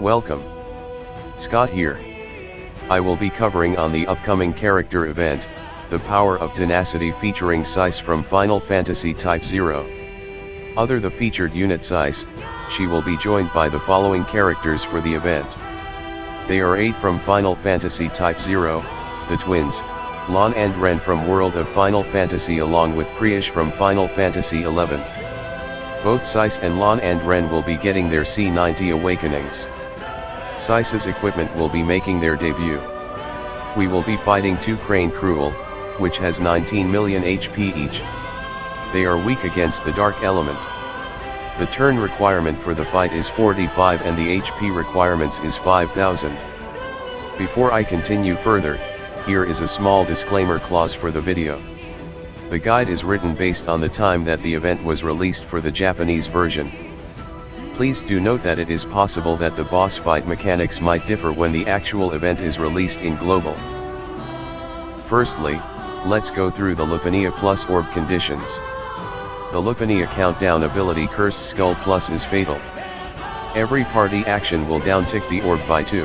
Welcome. Scott here. I will be covering on the upcoming character event, The Power of Tenacity featuring Sice from Final Fantasy Type 0. Other the featured unit Sice, she will be joined by the following characters for the event. They are 8 from Final Fantasy Type 0, the twins, Lann and Reynn from World of Final Fantasy along with Prishe from Final Fantasy 11. Both Sice and Lann and Reynn will be getting their C90 awakenings. Sice's equipment will be making their debut. We will be fighting 2 Crane Cruel, which has 19 million HP each. They are weak against the dark element. The turn requirement for the fight is 45 and the HP requirements is 5000. Before I continue further, here is a small disclaimer clause for the video. The guide is written based on the time that the event was released for the Japanese version. Please do note that it is possible that the boss fight mechanics might differ when the actual event is released in global. Firstly, let's go through the LUFENIA Plus Orb Conditions. The LUFENIA Countdown ability Cursed Skull Plus is fatal. Every party action will downtick the orb by 2.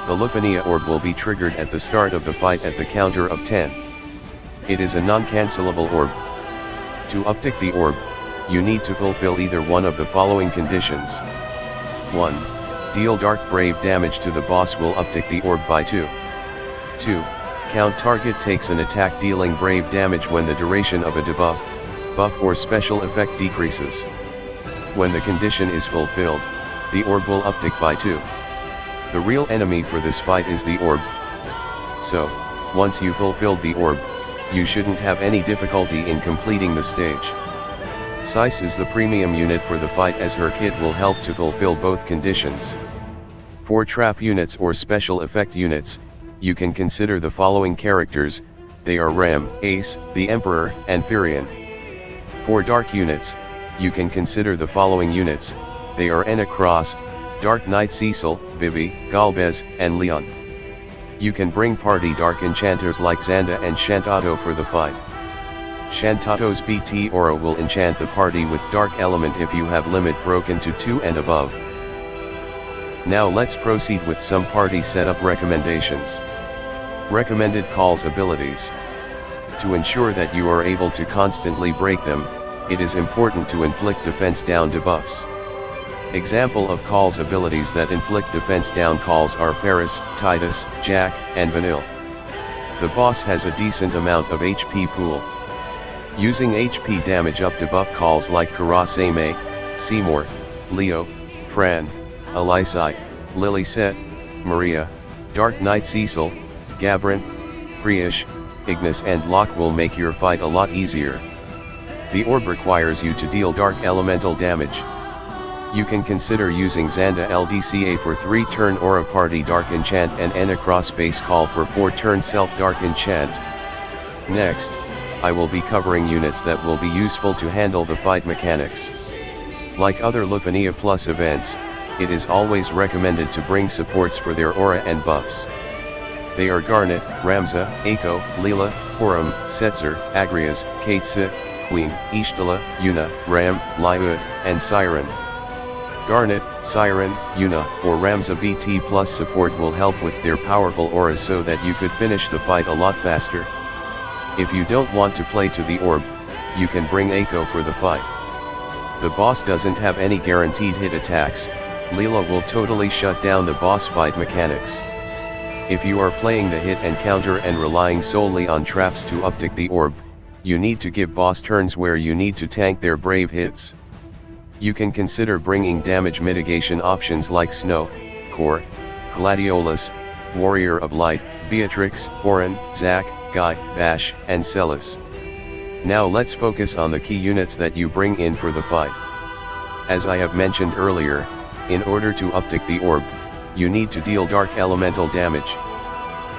The LUFENIA Orb will be triggered at the start of the fight at the counter of 10. It is a non-cancelable orb. To uptick the orb, you need to fulfill either one of the following conditions. 1. Deal Dark Brave damage to the boss will uptick the orb by 2. 2. Count target takes an attack dealing brave damage when the duration of a debuff, buff or special effect decreases. When the condition is fulfilled, the orb will uptick by 2. The real enemy for this fight is the orb. So, once you fulfilled the orb, you shouldn't have any difficulty in completing the stage. Sice is the premium unit for the fight as her kit will help to fulfill both conditions. For trap units or special effect units, you can consider the following characters, they are Ram, Ace, the Emperor, and Firion. For dark units, you can consider the following units, they are Enna Cross, Dark Knight Cecil, Vivi, Galvez, and Leon. You can bring party dark enchanters like Xanda and Shantato for the fight. Shantato's BT aura will enchant the party with dark element if you have limit broken to 2 and above. Now let's proceed with some party setup recommendations. Recommended calls abilities. To ensure that you are able to constantly break them, it is important to inflict defense down debuffs. Example of calls abilities that inflict defense down calls are Ferris, Titus, Jack, and Vanille. The boss has a decent amount of HP pool. Using HP damage up debuff calls like Karasame, Seymour, Leo, Fran, Alisai, Lilysette, Maria, Dark Knight Cecil, Gabrin, Prishe, Ignis and Locke will make your fight a lot easier. The orb requires you to deal dark elemental damage. You can consider using Xanda LDCA for 3-turn Aura Party Dark Enchant and Enna Cross Base Call for 4-turn Self Dark Enchant. Next, I will be covering units that will be useful to handle the fight mechanics. Like other LUFENIA Plus events, it is always recommended to bring supports for their aura and buffs. They are Garnet, Ramza, Eiko, Leela, Horum, Setzer, Agrias, Katsa, Queen, Ishtala, Yuna, Ram, Lyud, and Siren. Garnet, Siren, Yuna, or Ramza BT Plus support will help with their powerful auras so that you could finish the fight a lot faster. If you don't want to play to the orb, you can bring Eiko for the fight. The boss doesn't have any guaranteed hit attacks, Leela will totally shut down the boss fight mechanics. If you are playing the hit and counter and relying solely on traps to uptick the orb, you need to give boss turns where you need to tank their brave hits. You can consider bringing damage mitigation options like Snow, Core, Gladiolus, Warrior of Light, Beatrix, Orin, Zack, Guy, Bash, and Celis. Now let's focus on the key units that you bring in for the fight. As I have mentioned earlier, in order to uptick the orb, you need to deal dark elemental damage.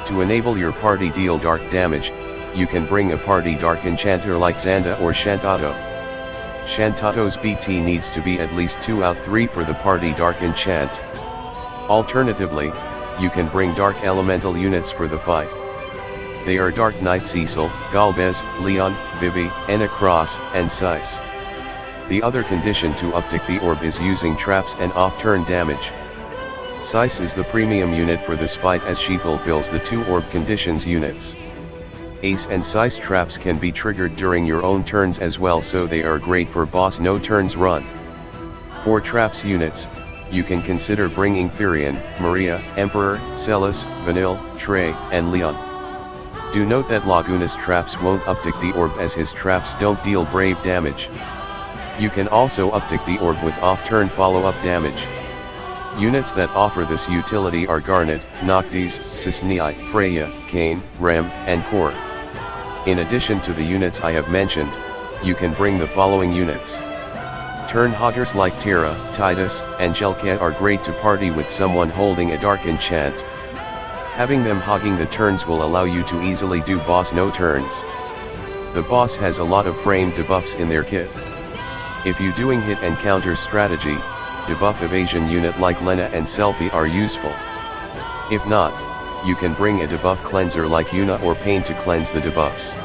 To enable your party deal dark damage, you can bring a party dark enchanter like Xanda or Shantato. Shantato's BT needs to be at least 2 out 3 for the party dark enchant. Alternatively, you can bring dark elemental units for the fight. They are Dark Knight Cecil, Galvez, Leon, Vivi, Enna Cross, and Sice. The other condition to uptick the orb is using traps and off-turn damage. Sice is the premium unit for this fight as she fulfills the 2 Orb Conditions units. Ace and Sice traps can be triggered during your own turns as well, so they are great for boss no turns run. For traps units, you can consider bringing Firion, Maria, Emperor, Celis, Vanille, Trey, and Leon. Do note that Laguna's traps won't uptick the orb as his traps don't deal brave damage. You can also uptick the orb with off-turn follow-up damage. Units that offer this utility are Garnet, Noctis, Cisnei, Freya, Kain, Rem, and Kor. In addition to the units I have mentioned, you can bring the following units. Turn hoggers like Tira, Titus, and Jelka are great to party with someone holding a dark enchant. Having them hogging the turns will allow you to easily do boss no turns. The boss has a lot of frame debuffs in their kit. If you doing hit and counter strategy, debuff evasion unit like Lena and Selfie are useful. If not, you can bring a debuff cleanser like Yuna or Pain to cleanse the debuffs.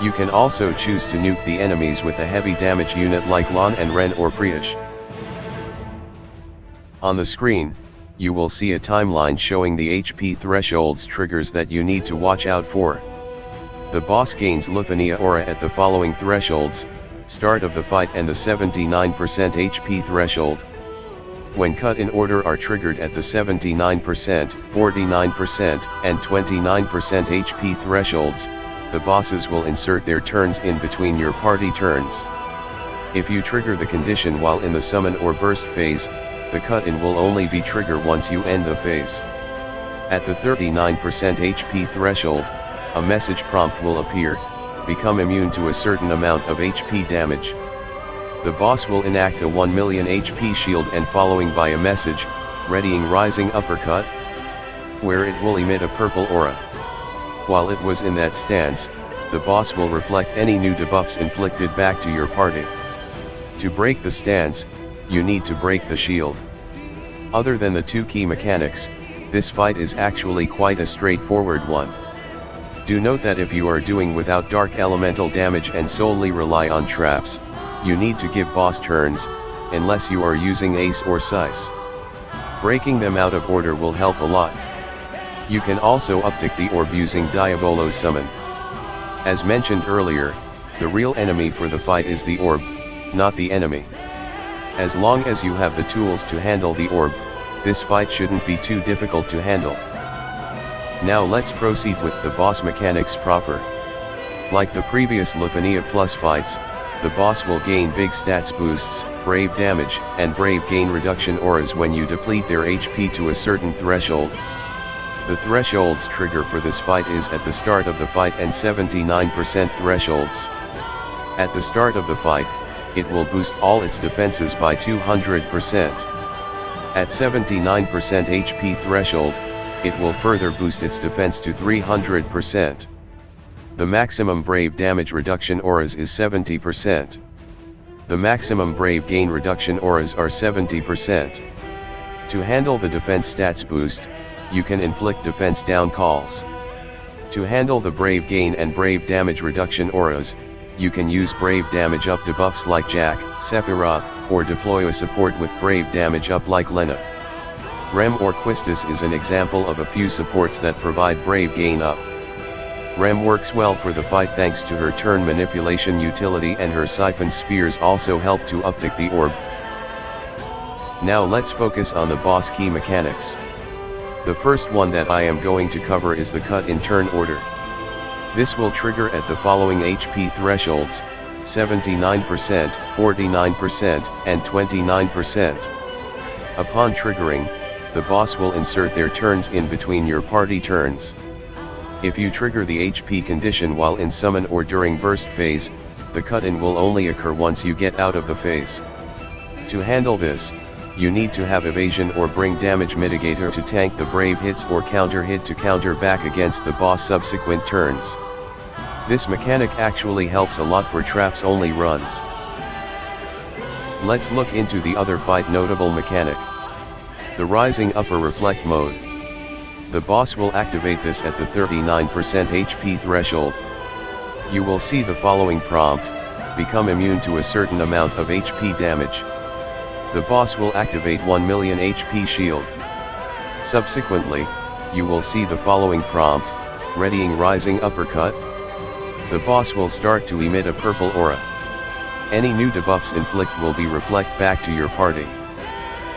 You can also choose to nuke the enemies with a heavy damage unit like Lann Reynn Prishe. On the screen, you will see a timeline showing the HP thresholds triggers that you need to watch out for. The boss gains LUFENIA aura at the following thresholds: start of the fight and the 79% HP threshold. When cut in order are triggered at the 79%, 49%, and 29% HP thresholds, the bosses will insert their turns in between your party turns. If you trigger the condition while in the summon or burst phase, the cut-in will only be triggered once you end the phase. At the 39% HP threshold, a message prompt will appear: become immune to a certain amount of HP damage. The boss will enact a 1 million HP shield and following by a message, readying Rising Uppercut, where it will emit a purple aura. While it was in that stance, the boss will reflect any new debuffs inflicted back to your party. To break the stance, you need to break the shield. Other than the 2 key mechanics, this fight is actually quite a straightforward one. Do note that if you are doing without dark elemental damage and solely rely on traps, you need to give boss turns, unless you are using Ace or Sice. Breaking them out of order will help a lot. You can also uptick the orb using Diabolo's summon. As mentioned earlier, the real enemy for the fight is the orb, not the enemy. As long as you have the tools to handle the orb, this fight shouldn't be too difficult to handle. Now let's proceed with the boss mechanics proper. Like the previous LUFENIA Plus fights, the boss will gain big stats boosts, brave damage, and brave gain reduction auras when you deplete their HP to a certain threshold. The thresholds trigger for this fight is at the start of the fight and 79% thresholds. At the start of the fight, it will boost all its defenses by 200%. At 79% HP threshold, it will further boost its defense to 300%. The maximum brave damage reduction auras is 70%. The maximum brave gain reduction auras are 70%. To handle the defense stats boost, you can inflict defense down calls. To handle the brave gain and brave damage reduction auras, you can use brave damage up debuffs like Jack, Sephiroth, or deploy a support with brave damage up like Lena. Rem or Quistis is an example of a few supports that provide brave gain up. Rem works well for the fight thanks to her turn manipulation utility, and her siphon spheres also help to uptick the orb. Now let's focus on the boss key mechanics. The first one that I am going to cover is the cut in turn order. This will trigger at the following HP thresholds: 79%, 49%, and 29%. Upon triggering, the boss will insert their turns in between your party turns. If you trigger the HP condition while in summon or during burst phase, the cut-in will only occur once you get out of the phase. To handle this, you need to have evasion or bring damage mitigator to tank the brave hits or counter hit to counter back against the boss subsequent turns. This mechanic actually helps a lot for traps only runs. Let's look into the other fight notable mechanic. The Rising Upper Reflect mode. The boss will activate this at the 39% HP threshold. You will see the following prompt: become immune to a certain amount of HP damage. The boss will activate 1 million HP shield. Subsequently, you will see the following prompt: readying rising uppercut. The boss will start to emit a purple aura. Any new debuffs inflict will be reflect back to your party.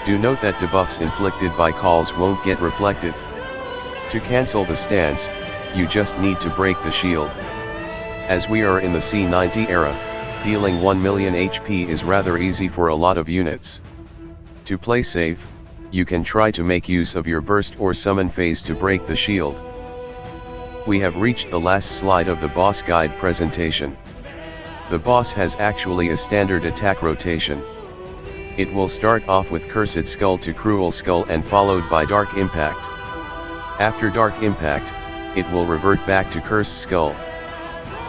Do note that debuffs inflicted by calls won't get reflected. To cancel the stance, you just need to break the shield. As we are in the C90 era, dealing 1 million HP is rather easy for a lot of units. To play safe, you can try to make use of your burst or summon phase to break the shield. We have reached the last slide of the boss guide presentation. The boss has actually a standard attack rotation. It will start off with Cursed Skull to Cruel Skull and followed by Dark Impact. After Dark Impact, it will revert back to Cursed Skull.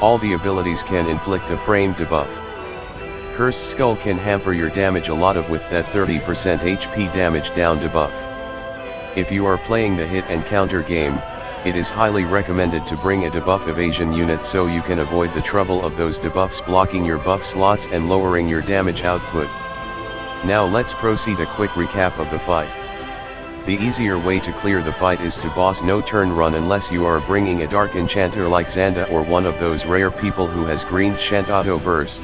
All the abilities can inflict a framed debuff. Cursed Skull can hamper your damage a lot with that 30% HP damage down debuff. If you are playing the hit and counter game, it is highly recommended to bring a debuff evasion unit so you can avoid the trouble of those debuffs blocking your buff slots and lowering your damage output. Now let's proceed a quick recap of the fight. The easier way to clear the fight is to boss no turn run unless you are bringing a dark enchanter like Xanda or one of those rare people who has green enchant auto burst.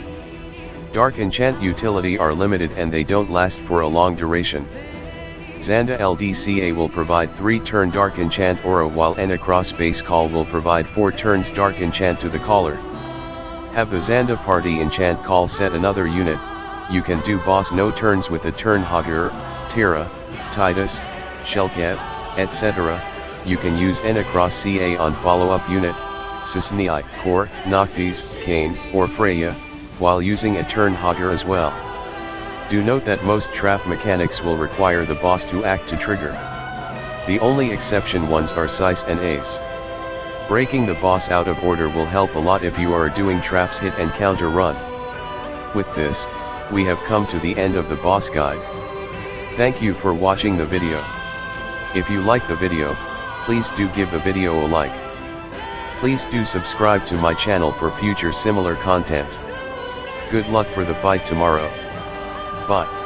Dark enchant utility are limited and they don't last for a long duration. Xanda LDCA will provide 3-turn dark enchant aura while Enacross base call will provide 4 turns dark enchant to the caller. Have the Xanda party enchant call set another unit, you can do boss no turns with a turn Hogger, Terra, Titus, Shellcat, etc. You can use Enacross CA on follow-up unit, Sisnei, Core, Noctis, Kane, or Freya, while using a turn Hogger as well. Do note that most trap mechanics will require the boss to act to trigger. The only exception ones are Sice and Ace. Breaking the boss out of order will help a lot if you are doing traps hit and counter run. With this, we have come to the end of the boss guide. Thank you for watching the video. If you like the video, please do give the video a like. Please do subscribe to my channel for future similar content. Good luck for the fight tomorrow. Bye.